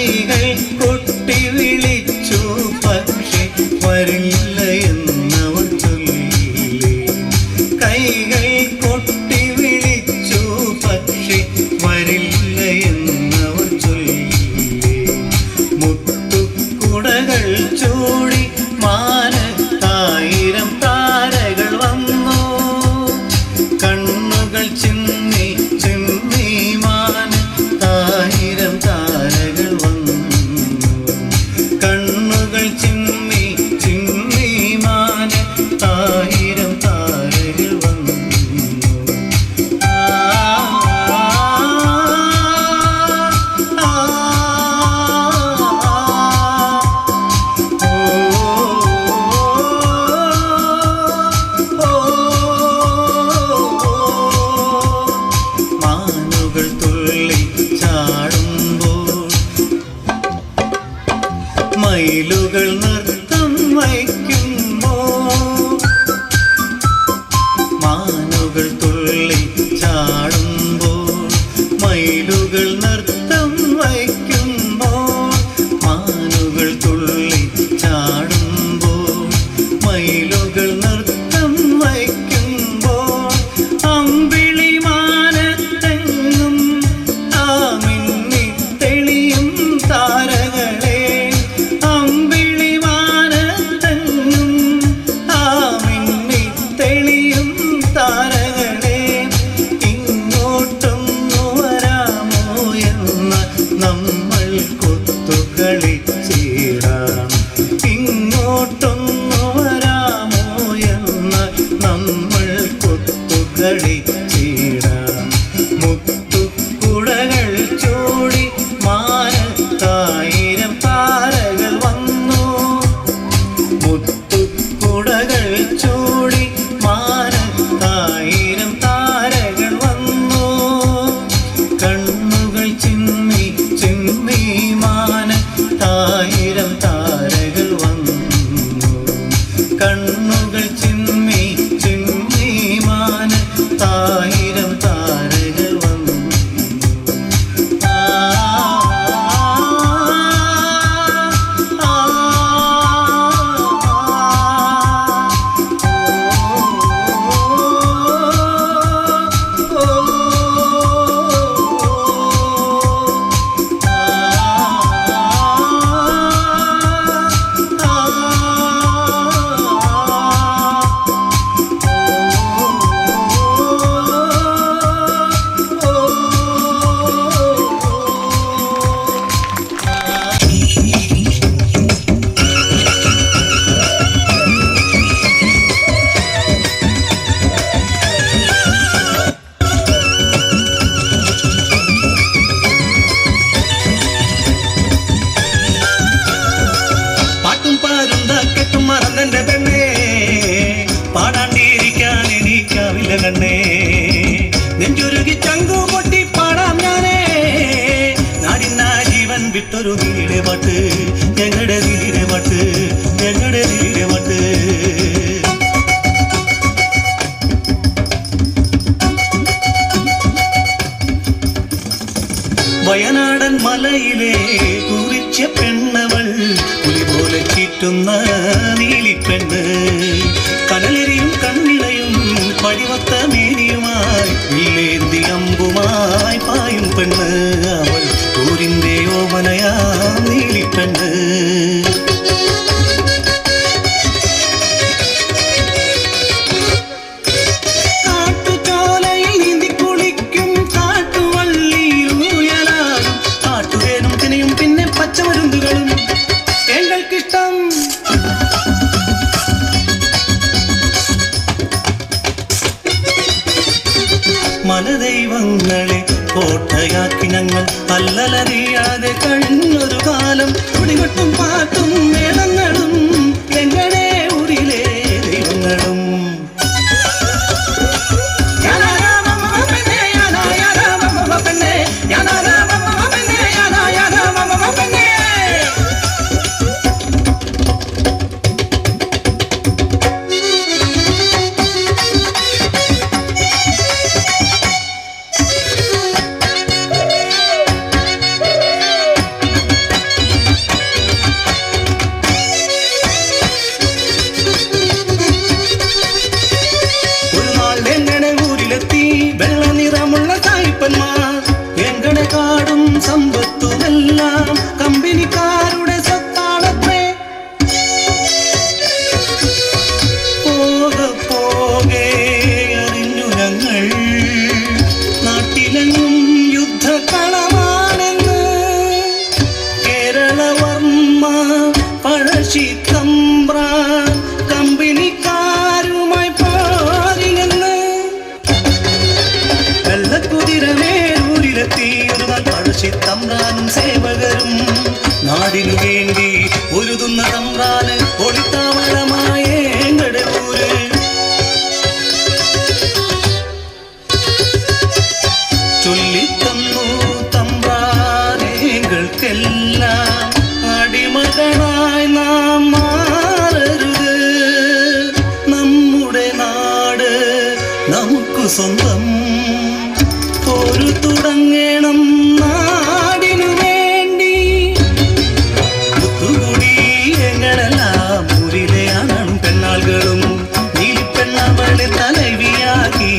കൈകൾ കൊട്ടി വിളിച്ചു പക്ഷെ വരില്ല എന്നവർ ചൊല്ലിയില്ലേ. കൈകൾ കൊട്ടി വിളിച്ചു പക്ഷെ വരില്ല എന്നവർ ചൊല്ലിയില്ലേ. മുത്തുക്കുടകൾ ചൂടി മാനത്തായിരം താരകൾ വന്നു. കണ്ണുകൾ ചിമ്മി ചിമ്മി മാനത്തായിരം താരകൾ വന്നു. കണ്ണുകൾ ചിമ്മി ചിമ്മി മാനത്തായിരം താരകൾ വന്നു. മാനുകൾ തുള്ളി ചാടുമ്പോൾ മയിലുകൾ നൃത്തം വയ്ക്കുമ്പോൾ. മാനുകൾ തുള്ളി ചാടുമ്പോൾ മയിലുകൾ നൃത്തം വയ്ക്കുമ്പോൾ. മാനുകൾ തുള്ളി ചാടുമ്പോൾ മയിലുകൾ നൃത്തം വയ്ക്കുമ്പോൾ. അമ്പിളി മാനത്തെങ്ങും ആ മിന്നി തെളിയും താരകളെ. അമ്പിളി മാനത്തെങ്ങും ആ മിന്നി തെളിയും താരകളെ. ഇങ്ങോട്ടൊന്നു വരാമോ എന്ന നമ്മൾ കൊത്തുകളിച്ചിടാം. ഇങ്ങോട്ടൊന്നു വരാമോ എന്ന നമ്മൾ കൊത്തുകളിച്ചിടാം. മുത്തുക്കുടകൾ ചൂടി മാനത്തായിരം താരകൾ വന്നു. മുത്തുക്കുടകൾ ചൂടി മാനത്തായിരം താരകൾ വന്നു. കണ്ണുകൾ ചിമ്മി ചിമ്മി മാനത്തായിരം താരകൾ വന്നു. കണ്ണുകൾ ചിമ്മി ചിമ്മി മാനത്തായിരം താരകൾ വന്നു. പാട്ടും പാരുണ്ടാക്കെട്ടും മറന്നെന്റെ പെണ്ണേ, പാടാണ്ടിരിക്കാൻ എനിക്കാവില്ല കണ്ണേ. നെഞ്ചുരുകി ചങ്കു പൊട്ടി പാടാം ഞാനേ. നാടിനാ ജീവൻ വിട്ടൊരു നീടെ പാട്ട്, ഞങ്ങളുടെ നീടെ പാട്ട്, ഞങ്ങളുടെ നീടെ പാട്ട്. വയനാടൻ മലയിലെ കുറിച്ച പെണ്ണവൾ, പുലി പോലെ ചീറ്റുന്ന നീലിപ്പെണ്ണ്. കനലെരിയും കണ്ണിളയും പടിവത്ത മേനിയുമായി വില്ലേന്തി അമ്പുമായി പായും പെണ്ണ്. അവൾ ഊരിൻ്റെ ഓമനയാ നീലിപ്പെണ്ണ്. കാട്ടുചോലയിൽ നീന്തി കുളിക്കും കാട്ടുവള്ളിയിൽ ഊയലാടും കാട്ടുവേനും തിനയും പിന്നെ പച്ചമരുന്നുകളും എങ്ങൾക്കിഷ്ടം. മലദൈവങ്ങളെ കോട്ടയാക്കി ഞങ്ങൾ അല്ലലറിയാതെ കഴിഞ്ഞൊരു കാലം. കുടികൊട്ടും പാട്ടും മേളങ്ങളും എങ്ങനെ ഊരിലെ ദൈവങ്ങളും. പഴശ്ശി തമ്പ്രാൻ കമ്പനിക്കാരുമായി പോരിലെന്ന് വെള്ളക്കുതിരമേരൂരിലെത്തി പഴശ്ശി തമ്പ്രാനും സേവകരും നാടിനു വേണ്ടി ഒരുതുന്ന തമ്പ്രാന് ഒളിത്താവളമായ എങ്ങളുടെ ഊര് ചൊല്ലിത്തന്നു തമ്പ്രാനേകൾക്കെല്ലാം അടിമകളായി നാം മാറരുത് നമ്മുടെ നാട് നമുക്ക് സ്വന്തം ഒരു തുടങ്ങണം നാടിനു വേണ്ടി ഒത്തുകൂടി ഞങ്ങളെല്ലാം ഊരിലെ ആണും പെണ്ണാളുകളും നീലിപ്പെണ്ണവളെ തലവിയാക്കി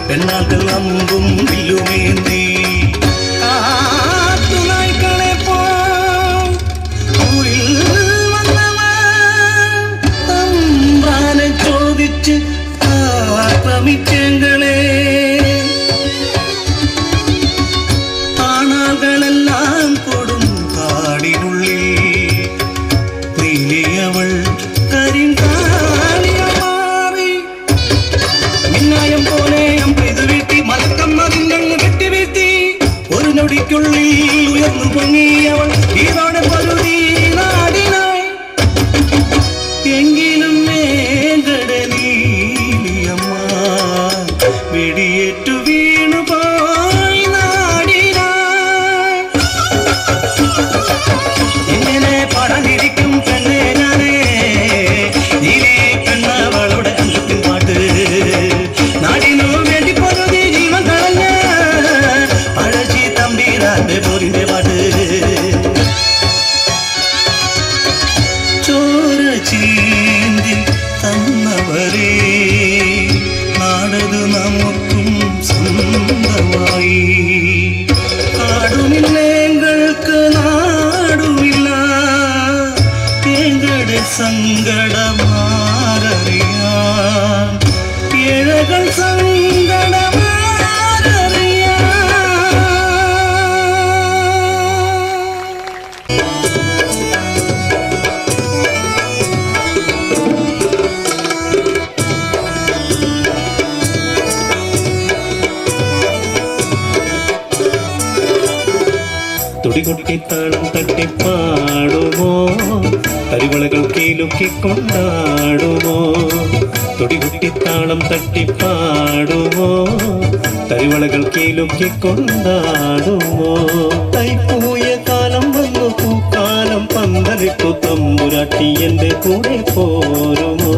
പെണ്ണാളുകൾ അമ്പും വില്ലുമേന്തി ആറ്റുനായ്ക്കളെ ഊരിൽ വന്നവൻ തമ്പ്രാനെ ചോദിച്ച് ആക്രമിച്ചങ്ങളെ ആണാകളെല്ലാം കൊടും കാടിനുള്ളിൽ നീലിയവൾ കരിങ്കാലിയ മാറി മിന്നായം പോലെ അമ്പെയ്തു വീഴ്ത്തി മലക്കമ്മ നിന്നങ്ങ് വെട്ടി വീഴ്ത്തി ഒരു നൊടിക്കുള്ളിൽ ഉയർന്നു പൊങ്ങിയവൾ ഇതോടെ പൊരുതി നാടിനായി എങ്കിലും മേഘട നീലിയമ്മ വെടിയേറ്റു വീണു പോയി നാടിനായി എങ്ങനെ പടനിരിക്കും പെണ്ണെ ഞാനേ നീലേ പെണ്ണവളുടെ അഞ്ചത്തിൻ പാട്ട് നാടിനു വേണ്ടി പൊരുതി ജീവൻ കളഞ്ഞ പഴശ്ശി തമ്പീരാന്റെ പോരിന്റെ പാട്ട് ചോര ചീന്തി തന്നവരെ നാടത് നമുക്കും സ്വന്തമായി കാടുമില്ലേക്ക് നാടുമില്ല എങ്ങളുടെ സങ്കടമാരറിയാൻ ഏഴകൾ സങ്കടമാരറിയാൻ തുടികൊട്ടിത്താളം തട്ടിപ്പാടുമോ കരിവളകൾ കീലുക്കിക്കൊണ്ടാടുമോ തുടികൊട്ടിത്താളം തട്ടിപ്പാടുമോ കരിവളകൾ കീലുക്കിക്കൊണ്ടാടുമോ തൈപ്പൂയ കാലം വന്നു പൂക്കാലം പന്തലിട്ടു തമ്പുരാട്ടി എന്റെ കൂടെ പോരുമോ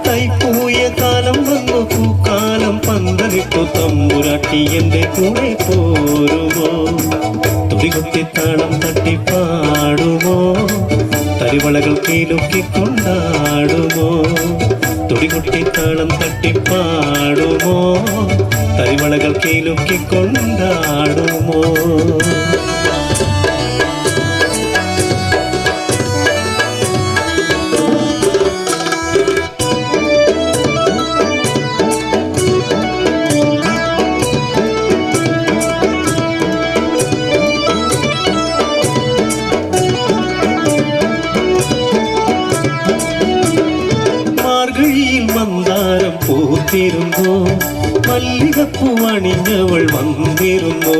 തൈപ്പൂയ കാലം വന്നു പൂക്കാലം പന്തലിട്ടു തമ്പുരാട്ടി എന്റെ കൂടെ പോരുമോ തുടികൊട്ടിത്താളം തട്ടിപ്പാടുമോ തരിവളകൾ കീലുക്കിക്കൊണ്ടാടുമോ തുടികൊട്ടിത്താളം തട്ടിപ്പാടുമോ തരിവളകൾ കീലുക്കിക്കൊണ്ടാടുമോ മന്ദാരം പൂത്തിരുന്നു മല്ലികപ്പൂവണിഞ്ഞവൾ വന്നിരുന്നു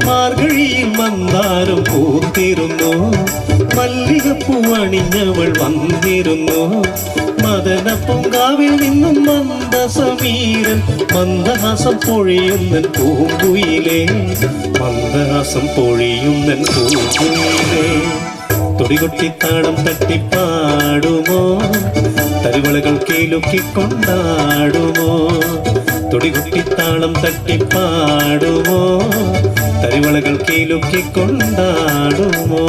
മാർഗഴിയിൽ മന്ദാരം പൂത്തിരുന്നു മല്ലികപ്പൂവണിഞ്ഞവൾ വന്നിരുന്നു മദന പൂങ്കാവിൽ നിന്നും മന്ദസമീരൻ മന്ദഹാസം പൊഴിയുന്നൻ പൂങ്കുയിലേ മന്ദഹാസം പൊഴിയുന്നൻ പൂങ്കുയിലേ തുടികൊട്ടിത്താളം തട്ടിപ്പാടുമോ തരിവളകൾ കീലുക്കിക്കൊണ്ടാടുമോ തുടികൊട്ടിത്താളം തട്ടിപ്പാടുമോ തരിവളകൾ കീലുക്കിക്കൊണ്ടാടുമോ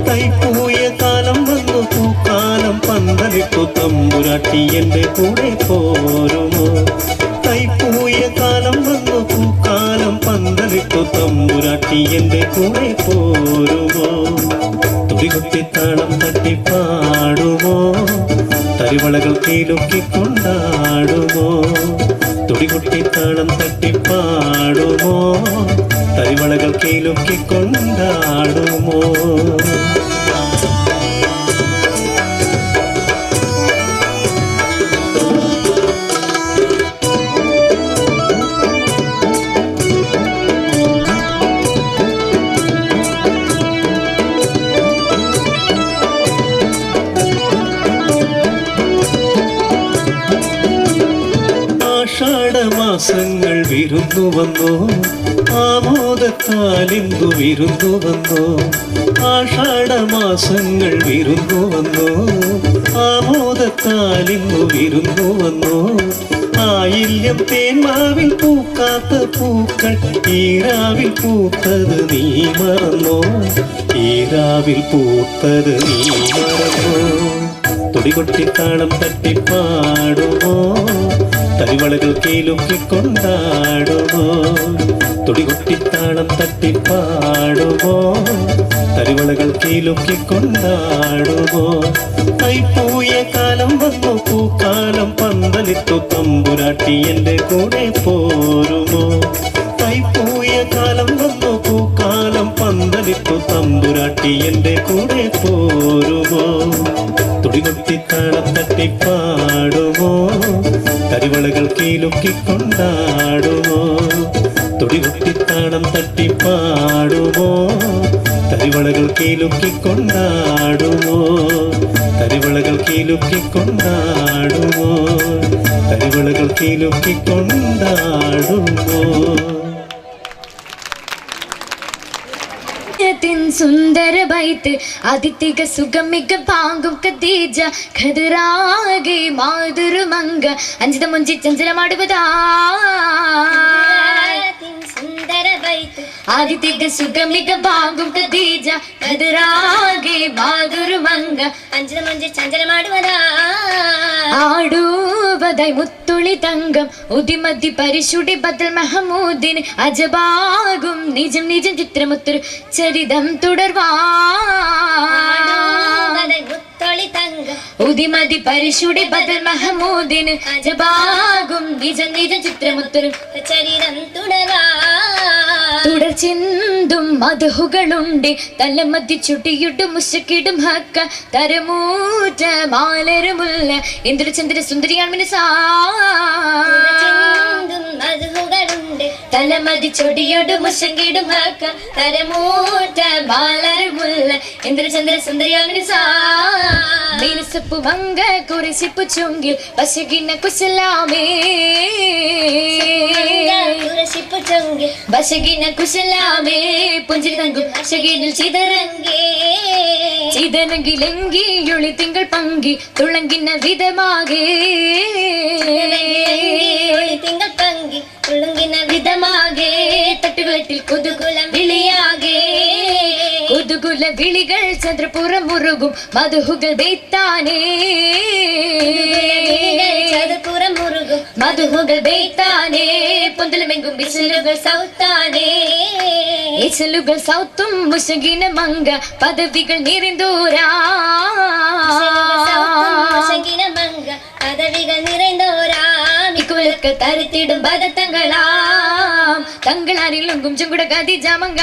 തൈപ്പൂയ കാലം വന്നു പൂക്കാലം പന്തലിട്ടു തമ്പുരാട്ടി എന്റെ കൂടെ പോരുമോ തൈപ്പൂയ കാലം വന്നു പൂക്കാലം പന്തലിട്ടു തമ്പുരാട്ടി എന്റെ കൂടെ പോരുമോ തുടികൊട്ടിത്താളം തട്ടിപ്പാടുമോ തരിവളകൾ കീലുക്കിക്കൊണ്ടാടുമോ തുടികൊട്ടിത്താളം തട്ടിപ്പാടുമോ തരിവളകൾ കീലുക്കിക്കൊണ്ടാടുമോ മാസങ്ങൾ വിരുന്നു വന്നോ ആമോദത്താലിന്തു വിരുന്നു വന്നോ ആഷാഢമാസങ്ങൾ വിരുന്നു വന്നോ ആമോദത്താലിന്നു വിരുന്നു വന്നോ ആയില്യം തേന്മാവിൽ പൂക്കാത്ത പൂക്കൾ ഈരാവിൽ പൂത്തത് നീ മറന്നോ ഈരാവിൽ പൂത്തത് നീ മറന്നോ തുടികൊട്ടിത്താളം തട്ടിപ്പാടുമോ തരിവളകൾ കീലുക്കി കൊണ്ടാടുമോ തുടികൊട്ടിത്താളം തട്ടിപ്പാടുമോ തരിവളകൾ കീലുക്കി കൊണ്ടാടുമോ കൈപ്പൂയ കാലം വന്നു പൂക്കാലം പന്തലിത്തു തമ്പുരാട്ടി എൻ്റെ കൂടെ പോരുമോ കൈപ്പൂയ കാലം വന്നു പൂക്കാലം പന്തലിത്തു തമ്പുരാട്ടി എൻ്റെ കൂടെ പോരുമോ തുടികൊട്ടിത്താളം തട്ടിപ്പാടുമോ തരിവളകൾ കീലുക്കി കൊണ്ടാടുമോ തുടികൊട്ടിത്താളം തട്ടിപ്പാടുമോ തരിവളകൾ കീലുക്കി കൊണ്ടാടുമോ തരിവളകൾ കീലുക്കി കൊണ്ടാടുമോ തരിവളകൾ കീലുക്കി കൊണ്ടാടുമോ സുന്ദര ബൈത്ത് അതിഥിക സുഗമിക പാങ്കും കദീജ ഖദറാകെ മാതുരുമംഗ അഞ്ചിത മുഞ്ചി ചഞ്ചലമാടുവതാ സുന്ദര ബൈത്ത് അതിഥിക സുഗമിക പാങ്കും കദീജ ഖദറാകെ മാതുരുമംഗ അഞ്ചിത മുഞ്ചി ചഞ്ചലമാടുവതാ ആടുവതായി മുത്തുളി തങ്കം ഉദിമതി പരിശുടി ബദൽ മഹമൂദിന് അജബാകും നിജം നിജം ചിത്രമുത്തൊരു ചരിതം തുടർവാ ഉദിമതി പരിശുടി ബദൽ മഹമൂദിന് അജബാകും നിജം നിജം ചിത്രമുത്തൊരു ചരിതം തുടർവാ തുടർചിന്തും മധുകളുണ്ട് തലമതി ചുട്ടിയിട്ടും മുശക്കിടും ഹക്ക തരമൂറ്റ മാലരുമുല്ല ഇന്ദ്രചന്ദ്ര സുന്ദരിയാണ് മധുകളുണ്ട് തലമതി ചൊടിയോടും മുശക്കിടും ഹക്ക തരമൂറ്റ മാലരുമുല്ല ഇന്ദ്രചന്ദ്ര സുന്ദരിയാണ് മീനസപ്പു മങ്ക കുറിസിപ്പു ചുങ്കിൽ പശകിന കുശലാമേ ബശകിന കുശലാമേ പുഞ്ചിരി തങ്കും ശകിനിൽ ചിതറങ്കേ ചിതനങ്കിലെങ്കി ഒളി തിങ്കൾ പങ്കി തുളങ്കിന വിധമാകേ തിങ്കൾ പങ്കി തുളങ്കിന വിധമാകേ തട്ടുകളത്തിൽ കുതുകുലം വിളിയാകേ കുതുകുല വിളികൾ ചന്ദ്രപുരം മുറുകും മധുഹുകൾ ബെയ്ത്താനേ ചന്ദ്രപുരം മുറുകും മധുഹുകൾ ബെയ്ത്താനേ പൊന്തലമെങ്കും വിശലുകൾ സൗത്താനേ ഇശലുകൾ സൗത്തും മുശകിന മങ്ക പദവികൾ നിറന്തോരാ മങ്ക പദവികൾ നിറന്തോരാ ഇക്കുലക്ക് തരുത്തിടും പദത്തങ്ങളാം തങ്ങളാരിലും കുഞ്ചും കൂടെ കതി ജാമങ്ക